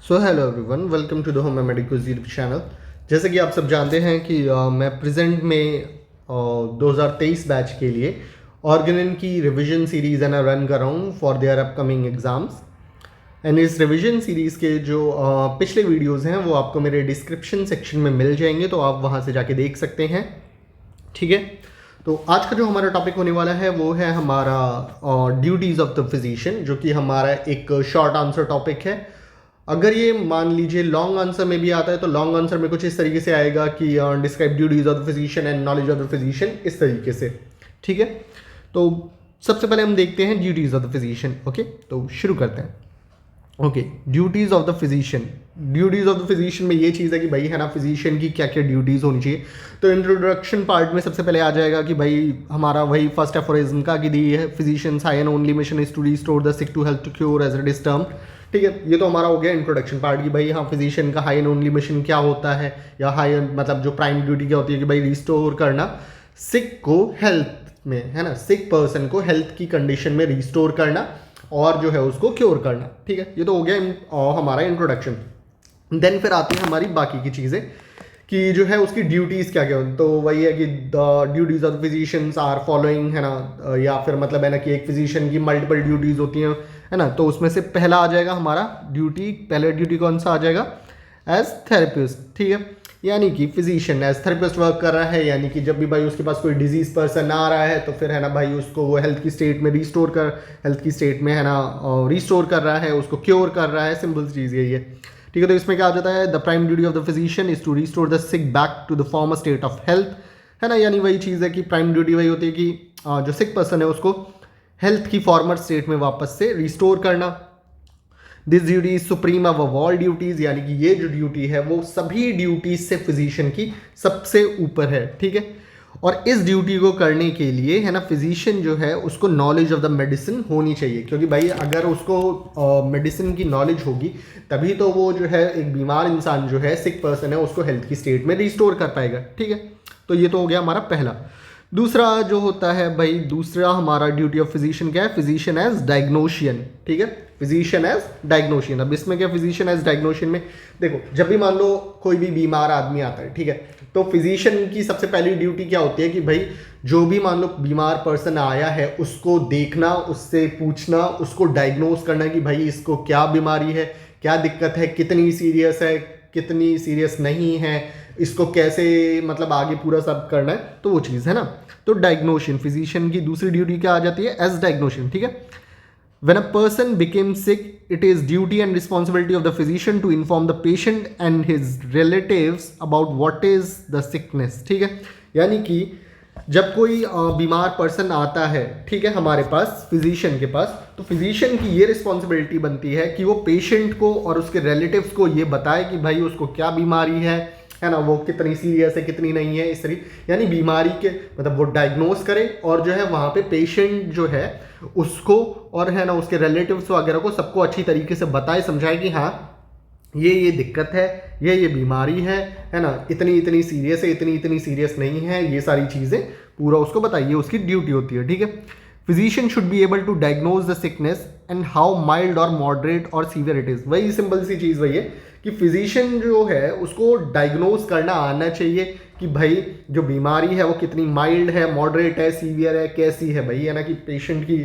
So hello everyone, welcome to the home medicos YouTube channel. जैसे कि आप सब जानते हैं कि मैं प्रेजेंट में 2023 बैच के लिए ऑर्गेनिन की रिवीजन सीरीज़ है ना रन कर रहा हूँ for their upcoming exams. And इस रिवीजन सीरीज़ के जो पिछले वीडियोज़ हैं वो आपको मेरे डिस्क्रिप्शन सेक्शन में मिल जाएंगे, तो आप वहाँ से जाके देख सकते हैं। ठीक है, तो आज का जो हमारा टॉपिक होने वाला है वो है हमारा ड्यूटीज़ ऑफ द फिजिशियन, जो कि हमारा एक शॉर्ट आंसर टॉपिक है। अगर ये मान लीजिए लॉन्ग आंसर में भी आता है तो लॉन्ग आंसर में कुछ इस तरीके से आएगा कि describe duties of the physician and knowledge of the physician, इस तरीके से। ठीक है, तो सबसे पहले हम देखते हैं duties of the physician. Okay, तो शुरू करते हैं। Okay, duties of the physician. Duties of the physician में ये चीज़ है कि भाई है ना, फिजिशियन की क्या क्या ड्यूटीज़ होनी चाहिए। तो इंट्रोडक्शन पार्ट में सबसे पहले आ जाएगा कि भाई हमारा वही फर्स्ट एफोरिज्म का कि दी है, physicians high and only mission is to restore the sick to health to cure as it is termed. ठीक है, ये तो हमारा हो गया इंट्रोडक्शन पार्ट कि भाई हाँ, फिजिशियन का हाई एंड ओनली मिशन क्या होता है, या हाई मतलब जो प्राइम ड्यूटी क्या होती है कि भाई रिस्टोर करना सिक को हेल्थ में, है ना, सिक पर्सन को हेल्थ की कंडीशन में रिस्टोर करना और जो है उसको क्योर करना। ठीक है, ये तो हो गया हमारा इंट्रोडक्शन। देन फिर आती है हमारी बाकी की चीज़ें कि जो है उसकी ड्यूटीज़ क्या क्या होती। तो वही है कि the duties of physicians are following, है ना, या फिर मतलब है ना कि एक फिजिशियन की मल्टीपल ड्यूटीज़ होती हैं, है ना। तो उसमें से पहला आ जाएगा हमारा ड्यूटी, पहले ड्यूटी कौन सा आ जाएगा, एज थेरेपिस्ट। ठीक है, यानी कि फिजिशियन एज थेरेपिस्ट वर्क कर रहा है, यानी कि जब भी भाई उसके पास कोई डिजीज पर्सन आ रहा है तो फिर है ना भाई उसको वो हेल्थ की स्टेट में रिस्टोर कर, हेल्थ की स्टेट में है ना रिस्टोर कर रहा है, उसको क्योर कर रहा है। सिंपल चीज़ यही है। ठीक है, तो इसमें क्या आ जाता है, the prime duty of the physician is to restore the sick back to the former state of health, है ना। यानी वही चीज़ है कि प्राइम ड्यूटी वही होती है कि जो सिक पर्सन है उसको हेल्थ की फॉर्मर स्टेट में वापस से रिस्टोर करना। This duty is supreme of all duties, यानी कि ये जो ड्यूटी है वो सभी ड्यूटीज से फिजिशियन की सबसे ऊपर है। ठीक है, और इस ड्यूटी को करने के लिए है ना फिजिशियन जो है उसको नॉलेज ऑफ द मेडिसिन होनी चाहिए, क्योंकि भाई अगर उसको मेडिसिन की नॉलेज होगी तभी तो वो जो है एक बीमार इंसान जो है, सिक पर्सन है, उसको हेल्थ की स्टेट में रिस्टोर कर पाएगा। ठीक है, तो ये तो हो गया हमारा पहला। दूसरा जो होता है भाई, दूसरा हमारा ड्यूटी ऑफ फिजिशियन क्या है, फिजिशियन एज डायग्नोशियन। ठीक है, फिजिशियन एज डायग्नोशियन। अब इसमें क्या, फिजिशियन एज डायग्नोशियन में देखो, जब भी मान लो कोई भी बीमार आदमी आता है, ठीक है, तो फिजिशियन की सबसे पहली ड्यूटी क्या होती है कि भाई जो भी मान लो बीमार पर्सन आया है उसको देखना, उससे पूछना, उसको डायग्नोज करना कि भाई इसको क्या बीमारी है, क्या दिक्कत है, कितनी सीरियस है, कितनी सीरियस नहीं है, इसको कैसे मतलब आगे पूरा सब करना है, तो वो चीज़ है ना। तो डायग्नोशियन, फिजिशियन की दूसरी ड्यूटी क्या आ जाती है, एज डायग्नोशियन। ठीक है, when a person becomes sick, it is duty and responsibility of the physician to inform the patient and his relatives about what is the sickness। ठीक है, यानी कि जब कोई बीमार पर्सन आता है, ठीक है, हमारे पास फिजिशियन के पास, तो फिजिशियन की ये रिस्पॉन्सिबिलिटी बनती है कि वो पेशेंट को और उसके रिलेटिव्स को ये बताए कि भाई उसको क्या बीमारी है ना, वो कितनी सीरियस है, कितनी नहीं है, इस तरीके यानी बीमारी के मतलब वो डायग्नोस करे और जो है वहाँ पे पेशेंट जो है उसको और है ना उसके रिलेटिव्स वगैरह को सबको अच्छी तरीके से बताए, समझाए कि हाँ ये दिक्कत है, ये बीमारी है ना, इतनी इतनी सीरियस है, इतनी इतनी सीरियस नहीं है, ये सारी चीज़ें पूरा उसको बताइए, उसकी ड्यूटी होती है। ठीक है, physician should be able to diagnose the sickness and how mild और मॉडरेट और सीवियर इट इज़। वही सिंपल सी चीज़ वही है कि फिजिशियन जो है उसको डायग्नोज करना आना चाहिए कि भाई जो बीमारी है वो कितनी माइल्ड है, मॉडरेट है, सीवियर है, कैसी है भाई, है ना, कि पेशेंट की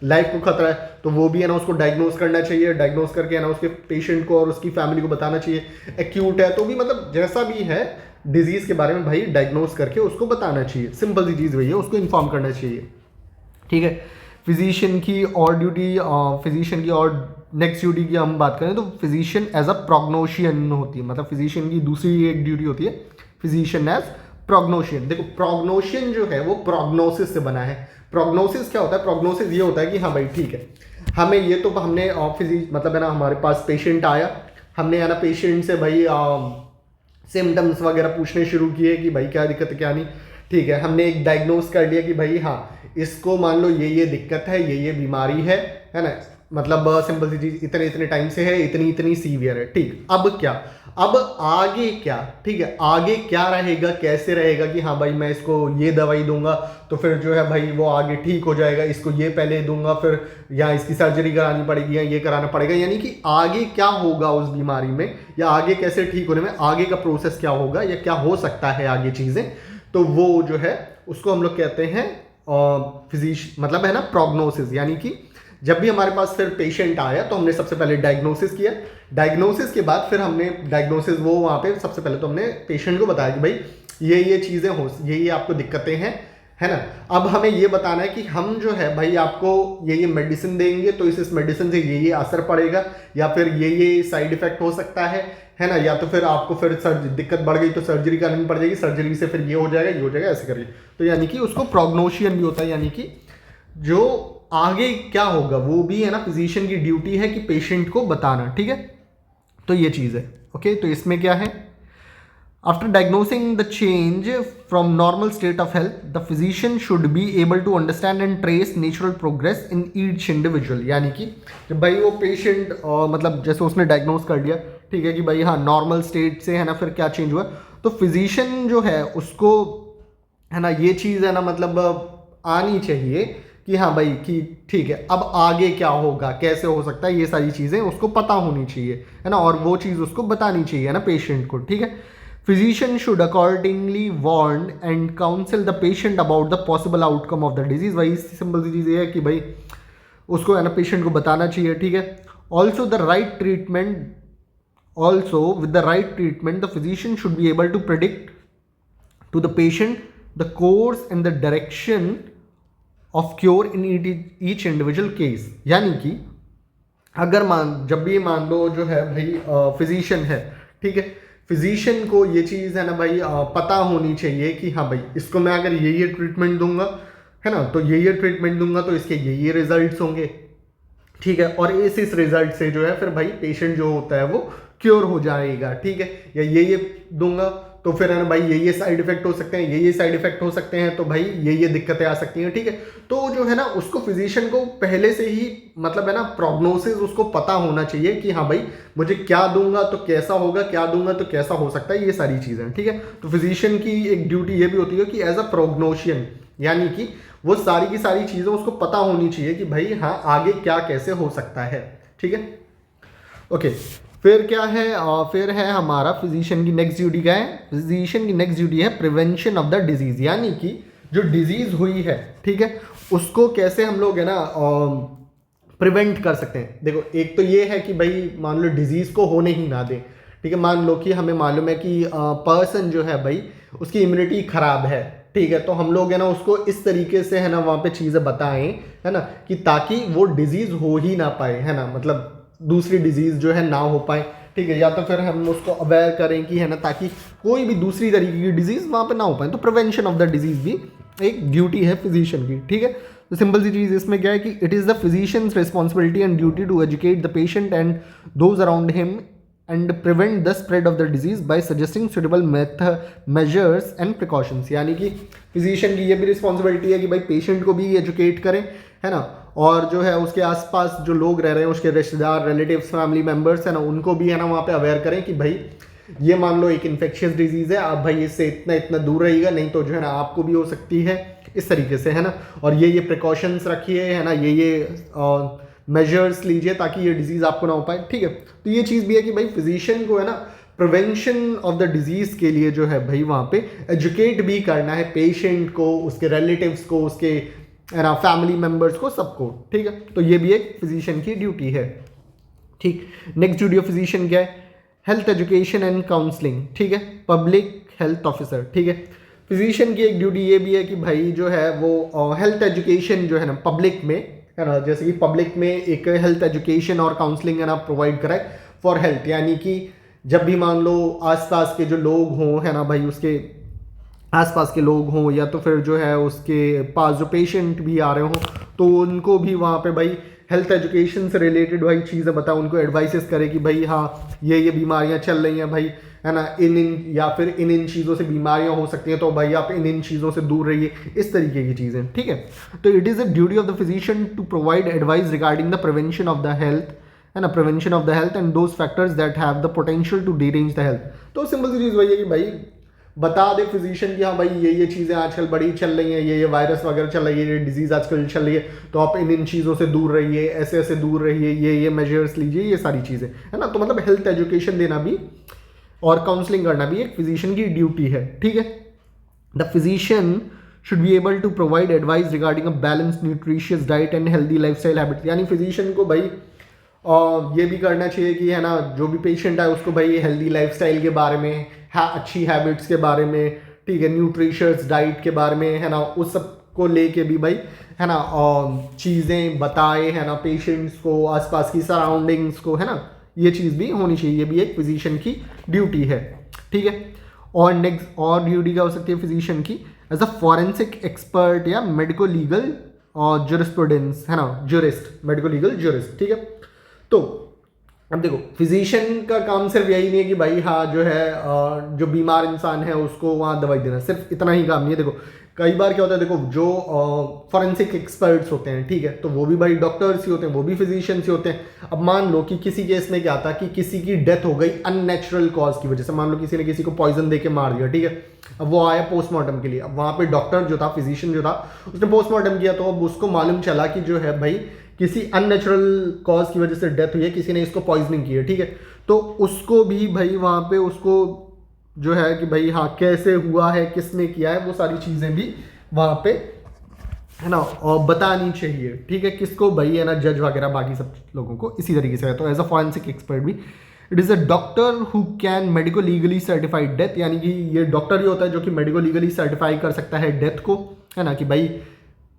लाइफ को खतरा है तो वो भी है ना उसको डायग्नोज करना चाहिए, डायग्नोज करके है ना उसके पेशेंट को और उसकी फैमिली को बताना चाहिए। एक्यूट है तो भी मतलब जैसा भी है डिजीज़ के बारे में भाई डायग्नोज करके उसको बताना चाहिए। सिंपल सी चीज़ वही है, उसको इन्फॉर्म करना चाहिए। ठीक है, फिजिशियन की और ड्यूटी, फिजिशियन की और नेक्स्ट ड्यूटी की हम बात करें तो फिजिशियन एज अ प्रोग्नोशियन होती है, मतलब फिजिशियन की दूसरी एक ड्यूटी होती है फिजिशियन एज प्रोग्नोशियन। देखो प्रोग्नोशियन जो है वो प्रोग्नोसिस से बना है। प्रोग्नोसिस क्या होता है, प्रोग्नोसिस ये होता है कि हाँ भाई ठीक है, हमें ये तो हमने मतलब है ना हमारे पास पेशेंट आया, हमने है ना पेशेंट से भाई सिम्टम्स वगैरह पूछने शुरू किए कि भाई क्या दिक्कत है क्या नहीं। ठीक है, हमने एक डायग्नोज कर लिया कि भाई हाँ इसको मान लो ये दिक्कत है, ये बीमारी है ना, मतलब सिंपल सी चीज, इतने इतने टाइम से है, इतनी इतनी सीवियर है, ठीक। अब क्या, अब आगे क्या, ठीक है, आगे क्या रहेगा, कैसे रहेगा कि हाँ भाई मैं इसको ये दवाई दूंगा तो फिर जो है भाई वो आगे ठीक हो जाएगा, इसको ये पहले दूंगा फिर या इसकी सर्जरी करानी पड़ेगी या ये कराना पड़ेगा, यानी कि आगे क्या होगा उस बीमारी में या आगे कैसे ठीक होने में, आगे का प्रोसेस क्या होगा या क्या हो सकता है आगे चीज़ें, तो वो जो है उसको हम लोग कहते हैं मतलब है ना प्रोग्नोसिस। यानी कि जब भी हमारे पास फिर पेशेंट आया तो हमने सबसे पहले डायग्नोसिस किया, डायग्नोसिस के बाद फिर हमने डायग्नोसिस वो वहाँ पे सबसे पहले तो हमने पेशेंट को बताया कि भाई ये चीज़ें हो, ये आपको दिक्कतें हैं, है ना। अब हमें ये बताना है कि हम जो है भाई आपको ये मेडिसिन देंगे तो इस मेडिसिन से ये असर पड़ेगा या फिर ये साइड इफेक्ट हो सकता है ना, या तो फिर आपको फिर दिक्कत बढ़ गई तो सर्जरी करनी पड़ जाएगी, सर्जरी से फिर ये हो जाएगा ऐसे करिए। तो यानी कि उसको प्रोग्नोशियन भी होता है, यानी कि जो आगे क्या होगा वो भी है ना फिजिशियन की ड्यूटी है कि पेशेंट को बताना, ठीक है। तो ये चीज़ है, ओके। तो इसमें क्या है, after diagnosing the change from normal state of health the physician should be able to understand and trace natural progress in each individual. यानी कि जब भाई वो पेशेंट मतलब जैसे उसने डायग्नोस कर दिया, ठीक है, कि भाई हाँ नॉर्मल स्टेट से है ना फिर क्या चेंज हुआ, तो फिजिशियन जो है उसको है ना ये चीज़ है ना मतलब आनी चाहिए कि हाँ भाई कि ठीक है अब आगे क्या होगा, कैसे हो सकता है, ये सारी चीज़ें उसको पता होनी चाहिए, है ना, और वो चीज़ उसको बतानी चाहिए, है ना, पेशेंट को, ठीक है। Physician should accordingly warn and counsel the patient about the possible outcome of the disease. वही सिंपल सी चीज़ ये है कि भाई उसको है ना पेशेंट को बताना चाहिए, ठीक है। Also the right treatment, also with the right treatment the physician should be able to predict to the patient the course and the direction of cure in each individual case. यानी कि अगर जब भी मान लो जो है भाई फिजिशियन है, ठीक है, फिजिशियन को ये चीज़ है ना भाई पता होनी चाहिए कि हाँ भाई इसको मैं अगर ये ट्रीटमेंट दूंगा, है ना, तो ये ट्रीटमेंट दूंगा तो इसके ये रिजल्ट्स होंगे, ठीक है, और इस रिजल्ट से जो है फिर भाई पेशेंट जो होता है वो क्योर हो जाएगा, ठीक है, या ये दूंगा तो फिर है ना भाई ये साइड इफेक्ट हो सकते हैं, ये साइड इफेक्ट हो सकते हैं, तो भाई ये दिक्कतें आ सकती हैं, ठीक है। तो जो है ना उसको फिजिशियन को पहले से ही मतलब है ना प्रोग्नोसिस उसको पता होना चाहिए कि हाँ भाई मुझे क्या दूंगा तो कैसा होगा, क्या दूंगा तो कैसा हो सकता है, ये सारी चीज़ें, ठीक है। तो फिजिशियन की एक ड्यूटी ये भी होती है कि एज अ प्रोग्नोशियन, यानी कि वो सारी की सारी चीज़ें उसको पता होनी चाहिए कि भाई हाँ आगे क्या कैसे हो सकता है, ठीक है, ओके। फिर क्या है, फिर है हमारा फिजिशियन की नेक्स्ट ड्यूटी क्या है, फिजिशियन की नेक्स्ट ड्यूटी है प्रिवेंशन ऑफ द डिजीज। यानी कि जो डिजीज हुई है, ठीक है, उसको कैसे हम लोग है ना प्रिवेंट कर सकते हैं। देखो एक तो ये है कि भाई मान लो डिजीज को होने ही ना दें, ठीक है, मान लो कि हमें मालूम है कि पर्सन जो है भाई उसकी इम्यूनिटी खराब है, ठीक है, तो हम लोग है ना उसको इस तरीके से है ना वहाँ पे चीज़ें बताएं, है ना, कि ताकि वो डिजीज हो ही ना पाए, है ना, मतलब दूसरी डिजीज जो है ना हो पाए, ठीक है, या तो फिर हम उसको अवेयर करें कि है ना ताकि कोई भी दूसरी तरीके की डिजीज वहाँ पे ना हो पाए। तो प्रिवेंशन ऑफ द डिजीज भी एक ड्यूटी है फिजिशियन की, ठीक है। तो सिंपल सी चीज़ इसमें क्या है कि it is the physician's responsibility and duty to educate the patient and those around him and prevent the spread of the disease by suggesting suitable measures and precautions. यानी कि फिजिशियन की ये भी रिस्पॉन्सिबिलिटी है कि भाई पेशेंट को भी एजुकेट करें, है ना, और जो है उसके आसपास जो लोग रह रहे हैं उसके रिश्तेदार, रिलेटिव्स, फैमिली मेम्बर्स है ना, उनको भी है ना वहाँ पे अवेयर करें कि भाई ये मान लो एक इन्फेक्शियस डिजीज़ है, आप भाई इससे इतना दूर रहिएगा, नहीं तो जो है ना आपको भी हो सकती है, इस तरीके से, है ना, और ये प्रिकॉशंस रखिए, है ना, ये मेजर्स लीजिए ताकि ये डिजीज़ आपको ना हो पाए, ठीक है। तो ये चीज़ भी है कि भाई फिजिशियन को है ना प्रिवेंशन ऑफ द डिजीज़ के लिए जो है भाई वहाँ पे एजुकेट भी करना है पेशेंट को, उसके रिलेटिव्स को, उसके है ना फैमिली मेम्बर्स को, सबको, ठीक है। तो ये भी एक फिजिशियन की ड्यूटी है, ठीक। नेक्स्ट ड्यूटी ऑफ फिजिशियन क्या है, हेल्थ एजुकेशन एंड काउंसलिंग, ठीक है, पब्लिक हेल्थ ऑफिसर, ठीक है। फिजिशियन की एक ड्यूटी ये भी है कि भाई जो है वो हेल्थ एजुकेशन जो है ना पब्लिक में, है ना, जैसे कि पब्लिक में एक हेल्थ एजुकेशन और काउंसलिंग है ना प्रोवाइड कराए फॉर हेल्थ। यानी कि जब भी मान लो आसपास के जो लोग हों, है ना भाई उसके आसपास के लोग हों या तो फिर जो है उसके पास जो पेशेंट भी आ रहे हों, तो उनको भी वहाँ पे भाई हेल्थ एजुकेशन से रिलेटेड भाई चीज़ें बताए, उनको एडवाइसेस करे कि भाई हाँ ये बीमारियां चल रही हैं भाई, है ना, इन या फिर इन चीज़ों से बीमारियां हो सकती हैं, तो भाई आप इन चीज़ों से दूर रहिए, इस तरीके की चीज़ें, ठीक है। तो it is a duty of the physician to provide advice regarding the prevention of the health, है ना, prevention of the health and those factors that have the potential to derange the health. तो simple सी चीज़ वही है कि भाई बता दे फिजिशियन कि हाँ भाई ये चीज़ें आजकल बड़ी चल रही हैं, ये वायरस वगैरह चल रही है, ये डिजीज़ आजकल चल रही है, तो आप इन चीज़ों से दूर रहिए, ऐसे ऐसे दूर रहिए, ये मेजर्स लीजिए, ये सारी चीज़ें, है ना। तो मतलब हेल्थ एजुकेशन देना भी और काउंसलिंग करना भी एक फिजिशियन की ड्यूटी है, ठीक है। The physician should be able to provide advice regarding a balanced nutritious diet and healthy lifestyle habit. यानी फिजिशियन को भाई ये भी करना चाहिए कि, है ना, जो भी पेशेंट है उसको भाई हेल्दी लाइफस्टाइल के बारे में, अच्छी हैबिट्स के बारे में, ठीक है, न्यूट्रिशियस डाइट के बारे में, है ना, उस सब को लेके भी भाई, है ना, चीज़ें बताए, है ना, पेशेंट्स को, आसपास की सराउंडिंग्स को, है ना, ये चीज़ भी होनी चाहिए, ये भी एक फिजिशियन की ड्यूटी है, ठीक है। और नेक्स्ट और ड्यूटी क्या हो सकती है फिजिशियन की, एज अ फॉरेंसिक एक्सपर्ट या मेडिको लीगल और जुरिस्प्रूडेंस, है ना, जुरिस्ट, मेडिको लीगल जुरिस्ट, ठीक है। तो अब देखो फिजिशियन का काम सिर्फ यही नहीं है कि भाई हाँ जो है जो बीमार इंसान है उसको वहाँ दवाई देना, सिर्फ इतना ही काम नहीं है। देखो कई बार क्या होता है, देखो जो फॉरेंसिक एक्सपर्ट्स होते हैं, ठीक है, तो वो भी भाई डॉक्टर्स ही होते हैं, वो भी फिजिशियंस ही होते हैं। अब मान लो कि किसी केस में क्या था कि किसी की डेथ हो गई अननेचुरल कॉज की वजह से, मान लो किसी ने किसी को पॉइजन दे के मार दिया, ठीक है। अब वो आया पोस्टमार्टम के लिए, अब वहाँ पे डॉक्टर जो था, फिजिशियन जो था, उसने पोस्टमार्टम किया, तो अब उसको मालूम चला कि जो है भाई किसी अननेचुरल कॉज की वजह से डेथ हुई है, किसी ने इसको पॉइजनिंग की है, ठीक है। तो उसको भी भाई वहाँ पे उसको जो है कि भाई हाँ कैसे हुआ है, किसने किया है, वो सारी चीज़ें भी वहाँ पे, है ना, और बतानी चाहिए, ठीक है, किसको भाई, है ना, जज वगैरह बाकी सब लोगों को इसी तरीके से है। तो एज अ फॉरेंसिक एक्सपर्ट भी it is a doctor who can medico legally certified death, यानी कि ये डॉक्टर ही होता है जो कि मेडिको लीगली सर्टिफाई कर सकता है डेथ को, है ना, कि भाई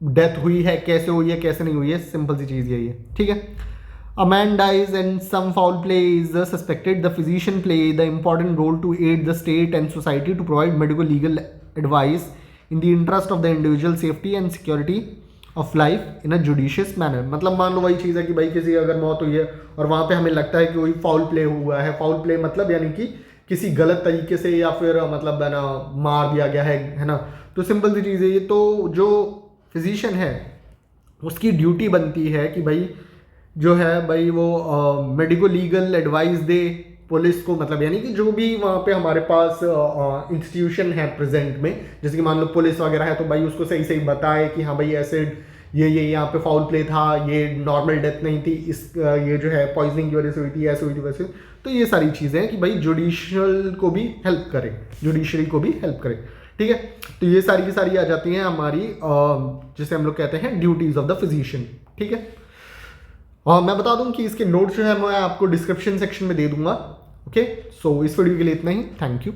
डेथ हुई है, कैसे हुई है, कैसे नहीं हुई है, सिंपल सी चीज़ यही है, ठीक है। A man dies and some foul play is suspected. The physician play the important role to aid the state and society to provide medical legal advice in the interest of the individual safety and security of life in a judicious manner. मतलब मान लो वही चीज़ है कि भाई किसी अगर मौत हुई है और वहाँ पे हमें लगता है कि कोई फाउल प्ले हुआ है, फाउल प्ले मतलब यानी कि किसी गलत तरीके से या फिर मतलब है ना मार दिया गया है ना, तो सिंपल सी चीज़ है ये। तो जो फिजिशियन है उसकी ड्यूटी बनती है कि भाई जो है भाई वो मेडिको लीगल एडवाइस दे पुलिस को, मतलब यानी कि जो भी वहाँ पे हमारे पास इंस्टीट्यूशन है प्रेजेंट में, जैसे कि मान लो पुलिस वगैरह है, तो भाई उसको सही सही बताए कि हाँ भाई ऐसे ये यहाँ पे फाउल प्ले था, ये नॉर्मल डेथ नहीं थी, इस ये जो है पॉइजनिंग की वजह से हुई थी, ऐसे हुई थी वैसे। तो ये सारी चीज़ें हैं कि भाई जुडिशियल को भी हेल्प करे, जुडिशरी को भी हेल्प करे, ठीक है। तो ये सारी की सारी आ जाती हैं हमारी जिसे हम लोग कहते हैं ड्यूटीज़ ऑफ द फिजिशियन, ठीक है। और मैं बता दूं कि इसके नोट्स जो है मैं आपको डिस्क्रिप्शन सेक्शन में दे दूंगा, ओके। सो इस वीडियो के लिए इतना ही, थैंक यू।